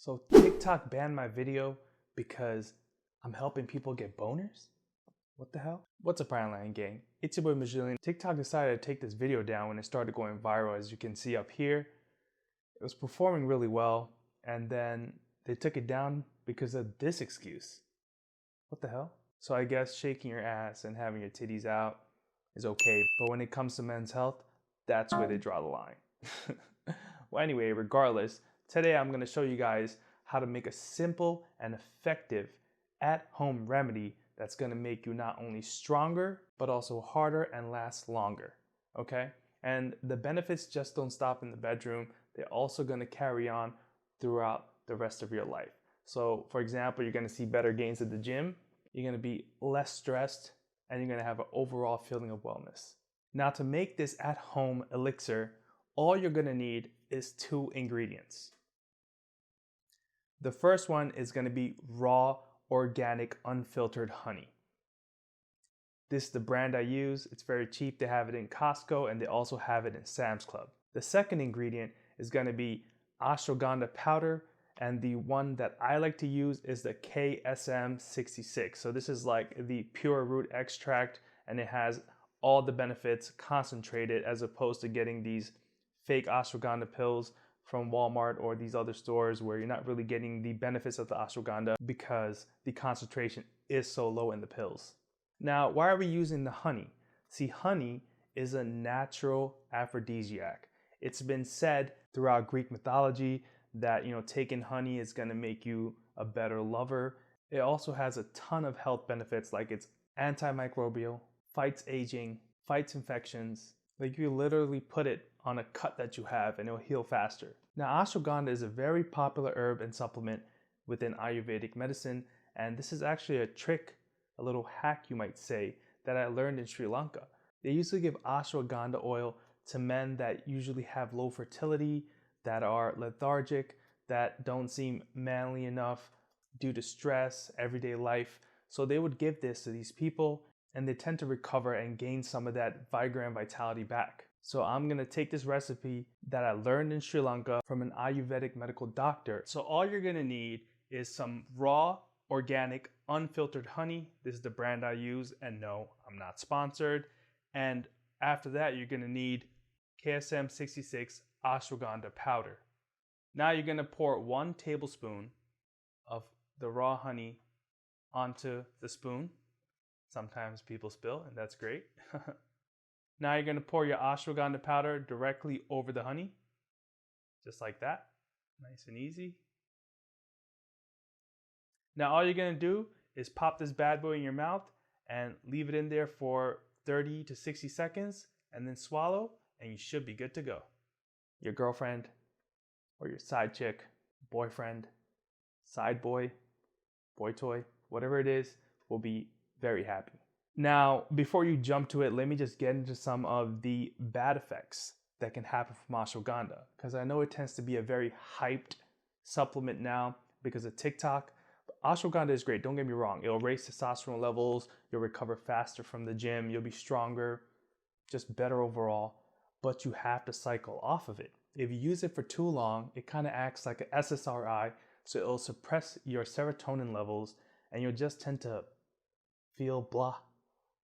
So TikTok banned my video because I'm helping people get boners? What the hell? What's up, Line Gang? It's your boy Majillion. TikTok decided to take this video down when it started going viral. As you can see up here, it was performing really well, and then they took it down because of this excuse. What the hell? So I guess shaking your ass and having your titties out is okay, but when it comes to men's health, that's where they draw the line. Well, anyway, regardless, today I'm going to show you guys how to make a simple and effective at-home remedy that's going to make you not only stronger, but also harder and last longer, okay? And the benefits just don't stop in the bedroom. They're also going to carry on throughout the rest of your life. So, for example, you're going to see better gains at the gym, you're going to be less stressed, and you're going to have an overall feeling of wellness. Now, to make this at-home elixir, all you're going to need is 2 ingredients. The first one is going to be raw, organic, unfiltered honey. This is the brand I use. It's very cheap. They have it in Costco and they also have it in Sam's Club. The second ingredient is going to be ashwagandha powder, and the one that I like to use is the KSM66. So this is like the pure root extract, and it has all the benefits concentrated as opposed to getting these fake ashwagandha pills from Walmart or these other stores where you're not really getting the benefits of the ashwagandha because the concentration is so low in the pills. Now, why are we using the honey? See, honey is a natural aphrodisiac. It's been said throughout Greek mythology that, taking honey is going to make you a better lover. It also has a ton of health benefits, like it's antimicrobial, fights aging, fights infections. Like, you literally put it on a cut that you have and it'll heal faster. Now, ashwagandha is a very popular herb and supplement within Ayurvedic medicine, and this is actually a trick, a little hack you might say, that I learned in Sri Lanka. They usually give ashwagandha oil to men that usually have low fertility, that are lethargic, that don't seem manly enough due to stress, everyday life. So they would give this to these people, and they tend to recover and gain some of that vigor and vitality back. So I'm gonna take this recipe that I learned in Sri Lanka from an Ayurvedic medical doctor. So all you're gonna need is some raw, organic, unfiltered honey. This is the brand I use, and no, I'm not sponsored. And after that, you're gonna need KSM66 ashwagandha powder. Now you're gonna pour 1 tablespoon of the raw honey onto the spoon. Sometimes people spill, and that's great. Now you're gonna pour your ashwagandha powder directly over the honey, just like that, nice and easy. Now all you're gonna do is pop this bad boy in your mouth and leave it in there for 30 to 60 seconds and then swallow, and you should be good to go. Your girlfriend or your side chick, boyfriend, side boy, boy toy, whatever it is, will be very happy. Now, before you jump to it, let me just get into some of the bad effects that can happen from ashwagandha, because I know it tends to be a very hyped supplement now because of TikTok. But ashwagandha is great, don't get me wrong. It'll raise testosterone levels, you'll recover faster from the gym, you'll be stronger, just better overall, but you have to cycle off of it. If you use it for too long, it kind of acts like an SSRI, so it'll suppress your serotonin levels and you'll just tend to feel blah.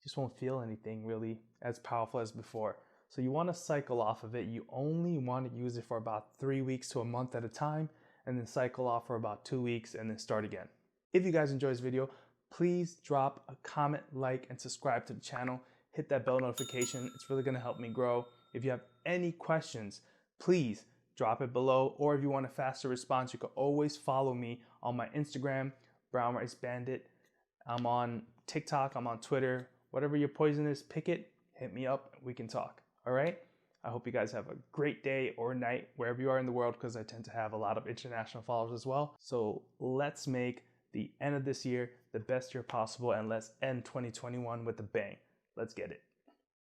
Just won't feel anything really as powerful as before. So you want to cycle off of it. You only want to use it for about 3 weeks to a month at a time, and then cycle off for about 2 weeks and then start again. If you guys enjoyed this video, please drop a comment, like, and subscribe to the channel. Hit that bell notification. It's really going to help me grow. If you have any questions, please drop it below. Or if you want a faster response, you can always follow me on my Instagram, Brown Rice Bandit. I'm on TikTok, I'm on Twitter. Whatever your poison is, pick it, hit me up, we can talk, all right? I hope you guys have a great day or night wherever you are in the world, because I tend to have a lot of international followers as well. So let's make the end of this year the best year possible, and let's end 2021 with a bang. Let's get it.